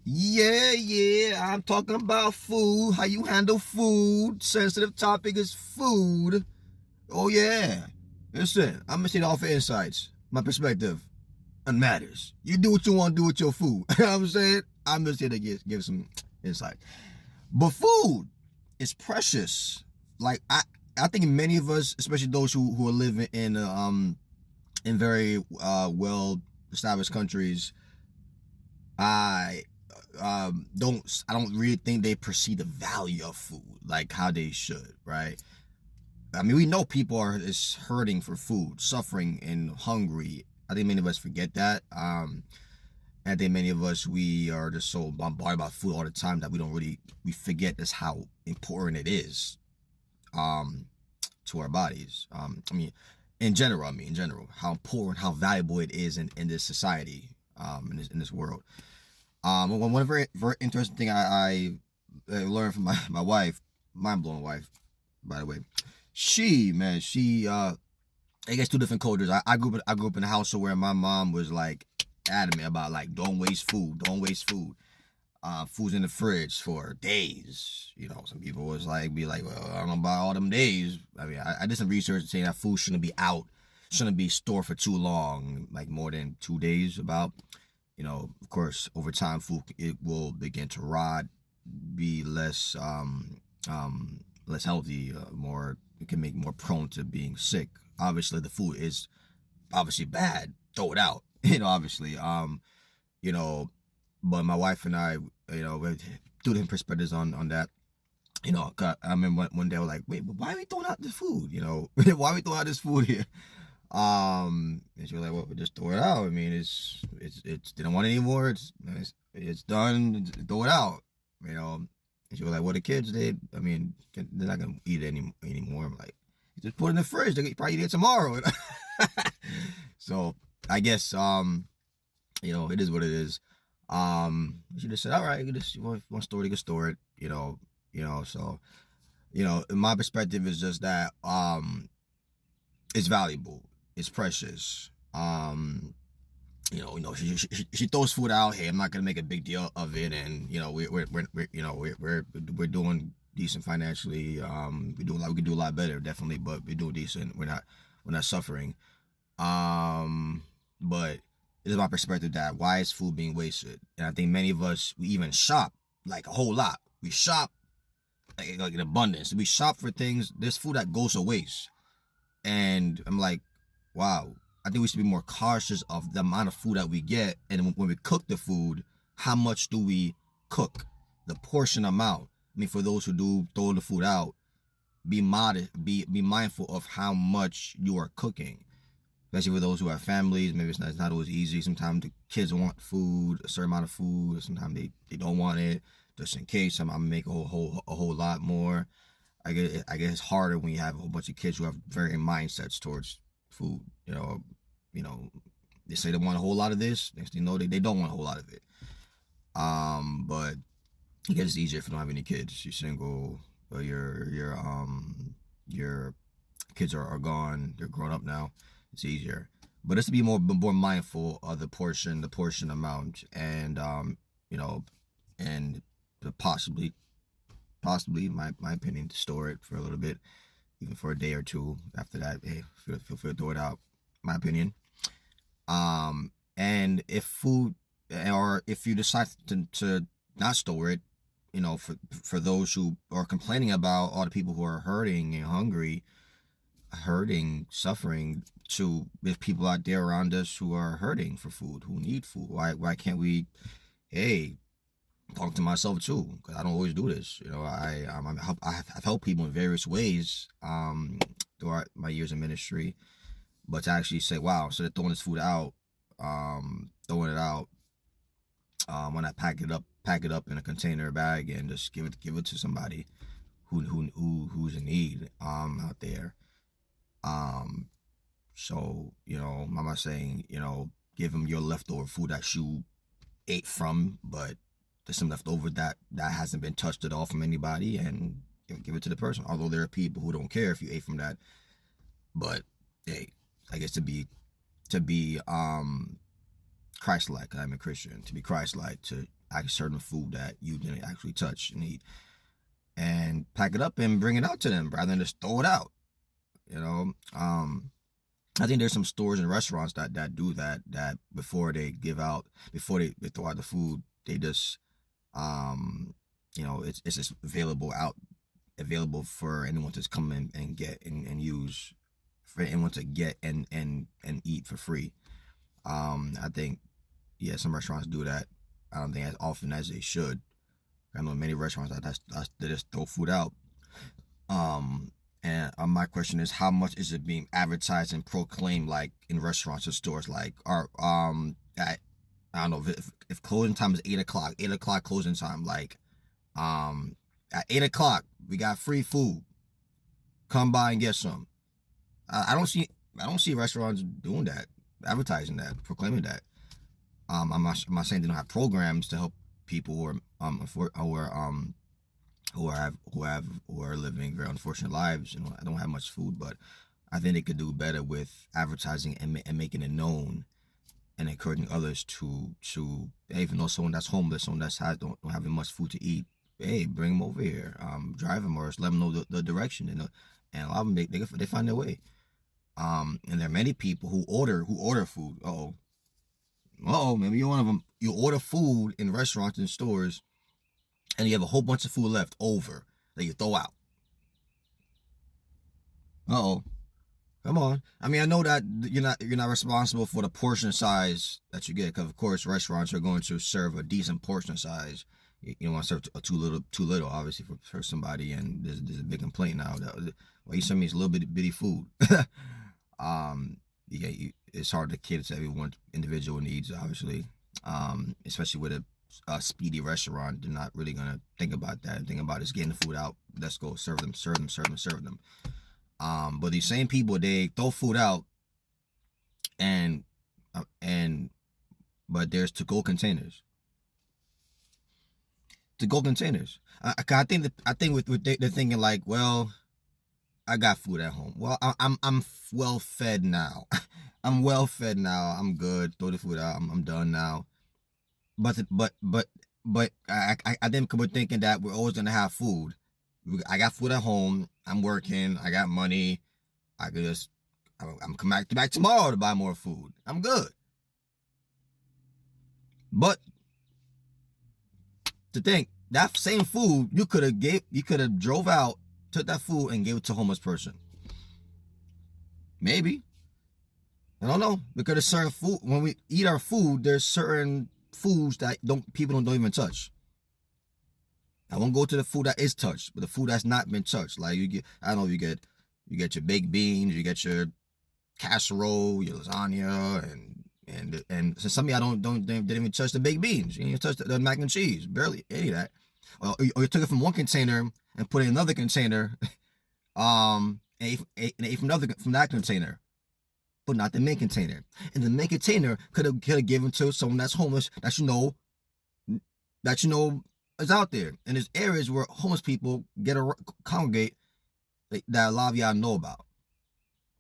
Yeah, I'm talking about food, how you handle food. Sensitive topic is food. Oh, yeah. Listen, I'm gonna say it off of insights, my perspective, and matters. You do what you want to do with your food. You know what I'm saying? I'm just here to give some insight. But food is precious. Like, I think many of us, especially those who are living in very well established countries, I I don't really think they perceive the value of food like how they should, right? I mean, we know people are is hurting for food, suffering and hungry. I think many of us forget that. I think many of us, we are just so bombarded by food all the time that we forget just how important it is um to our bodies. In general, how important, how valuable it is in this society, in this world. One very very interesting thing I learned from my wife, mind blowing wife, by the way. She I guess two different cultures. I grew up in a household where my mom was like adamant about like don't waste food, don't waste food. Food's in the fridge for days. You know, some people was like be like, well, I don't know about all them days. I mean, I did some research saying that food shouldn't be stored for too long, like more than 2 days. About, of course, over time, food it will begin to rot, be less healthy, more it can make more prone to being sick. Obviously, the food is obviously bad. Throw it out. Obviously. You know, but my wife and I, we two different perspectives on that. I remember one day I was like, wait, but why are we throwing out this food? Why are we throwing out this food here? And she was like, well, we just throw it out. I mean, it's they don't want it anymore. It's done. Throw it out. And she was like, well, the kids, I mean, they're not gonna eat it anymore. I'm like, just put it in the fridge. They probably eat it tomorrow. So I guess, it is what it is. She just said, all right, you want to store it, you can store it. So in my perspective is just that it's valuable, it's precious. She throws food out. Hey, I'm not gonna make a big deal of it, and we're doing decent financially. We could do a lot better, definitely, but we're doing decent. We're not suffering. But it is my perspective that why is food being wasted? And I think many of us, we even shop like a whole lot. We shop like in abundance. We shop for things. There's food that goes to waste, and I'm like, wow. I think we should be more cautious of the amount of food that we get, and when we cook the food, how much do we cook? The portion amount. I mean, for those who do throw the food out, be modest, be mindful of how much you are cooking. Especially for those who have families, maybe it's not always easy. Sometimes the kids want food, a certain amount of food. Sometimes they don't want it. Just in case, I'm gonna make a whole lot more. I guess it's harder when you have a whole bunch of kids who have varying mindsets towards food. You know, they say they want a whole lot of this. Next thing you know, they don't want a whole lot of it. But I guess it's easier if you don't have any kids. You're single, or your kids are gone. They're grown up now. It's easier. But it's to be more mindful of the portion amount, and and possibly my opinion, to store it for a little bit, even for a day or two. After that, hey, feel free to throw it out. My opinion. And if food, or if you decide to not store it, for those who are complaining about all the people who are hurting and suffering, to there's people out there around us who are hurting for food, who need food. Why can't we, hey, talk to myself too? Because I don't always do this. I've helped people in various ways throughout my years in ministry, but to actually say, wow, instead of throwing this food out, throwing it out, when I pack it up in a container bag and just give it to somebody who's in need out there. So Mama saying, give them your leftover food that you ate from, but there's some leftover that hasn't been touched at all from anybody, and give it to the person. Although there are people who don't care if you ate from that, but hey, I guess to be Christ-like. I'm a Christian. To be Christ-like, to actually serve them food that you didn't actually touch and eat, and pack it up and bring it out to them rather than just throw it out. You know, I think there's some stores and restaurants that do that. That before they they throw out the food, they just it's just available for anyone to come in and get and use, for anyone to get and eat for free. I think, yeah, some restaurants do that. I don't think as often as they should. I know many restaurants that they just throw food out. And my question is, how much is it being advertised and proclaimed, like in restaurants or stores? Like, I don't know if closing time is 8 o'clock. 8 o'clock closing time. Like, at 8 o'clock we got free food. Come by and get some. I don't see restaurants doing that, advertising that, proclaiming that. I'm not saying they don't have programs to help people who are living very unfortunate lives and don't have much food, but I think they could do better with advertising and making it known and encouraging others to hey, even though someone that's homeless, someone that's don't having much food to eat, hey, bring them over here, drive them, or just let them know the direction, and a lot of them they find their way. And there are many people who order food. Maybe you're one of them. You order food in restaurants and stores, and you have a whole bunch of food left over that you throw out. Come on. I mean, I know that you're not responsible for the portion size that you get, because of course restaurants are going to serve a decent portion size. You don't want to serve too little, obviously, for somebody, and there's a big complaint now that, well, you send me this little bitty food. It's hard to cater to everyone's individual needs, obviously, especially with a speedy restaurant. They're not really gonna think about that and think about just getting the food out. Let's go serve them. But these same people, they throw food out, but there's to-go containers. I think they're thinking like, well, I got food at home. Well, I'm well fed now. I'm well fed now. I'm good. Throw the food out. I'm done now. But I think we're thinking that we're always gonna have food. I got food at home. I'm working. I got money. I'm coming back tomorrow to buy more food. I'm good. But to think that same food you could have drove out, took that food and gave it to a homeless person. Maybe. I don't know. We could have served food. When we eat our food, there's certain foods that people don't even touch. I won't go to the food that is touched, but the food that's not been touched. Like you get your baked beans, you get your casserole, your lasagna, and so some of y'all didn't even touch the baked beans. You didn't touch the mac and cheese, barely any of that. Or you took it from one container and put it in another container, and ate from that container, but not the main container. And the main container could have given to someone that's homeless that you know is out there. And there's areas where homeless people congregate that a lot of y'all know about.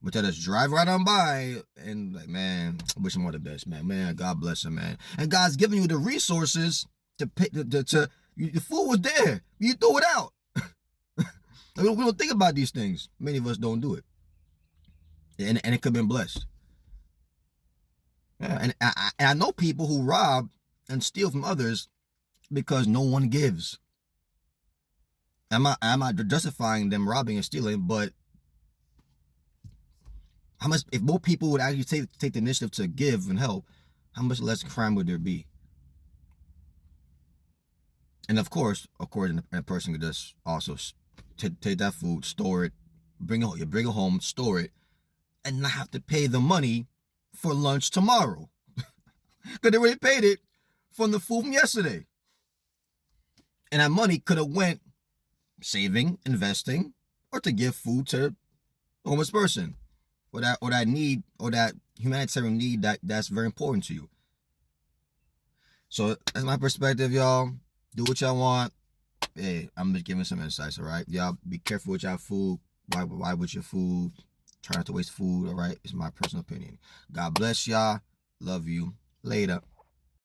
But they just drive right on by and like, man, I wish him all the best, man. Man, God bless him, man. And God's giving you the resources to pay. The food was there. You throw it out. We don't think about these things. Many of us don't do it. And it could have been blessed. Yeah, and I know people who rob and steal from others because no one gives. I'm not justifying them robbing and stealing, but how much, if more people would actually take the initiative to give and help, how much less crime would there be? And of course, a person could just also take that food, store it, bring it home, store it, and not have to pay the money for lunch tomorrow. Because they already paid it from the food from yesterday. And that money could have went saving, investing, or to give food to a homeless person. Or that need, or that humanitarian need that's very important to you. So that's my perspective, y'all. Do what y'all want. Hey, I'm just giving some insights, all right? Y'all be careful with y'all food. Why with your food? Try not to waste food, all right? It's my personal opinion. God bless y'all. Love you. Later.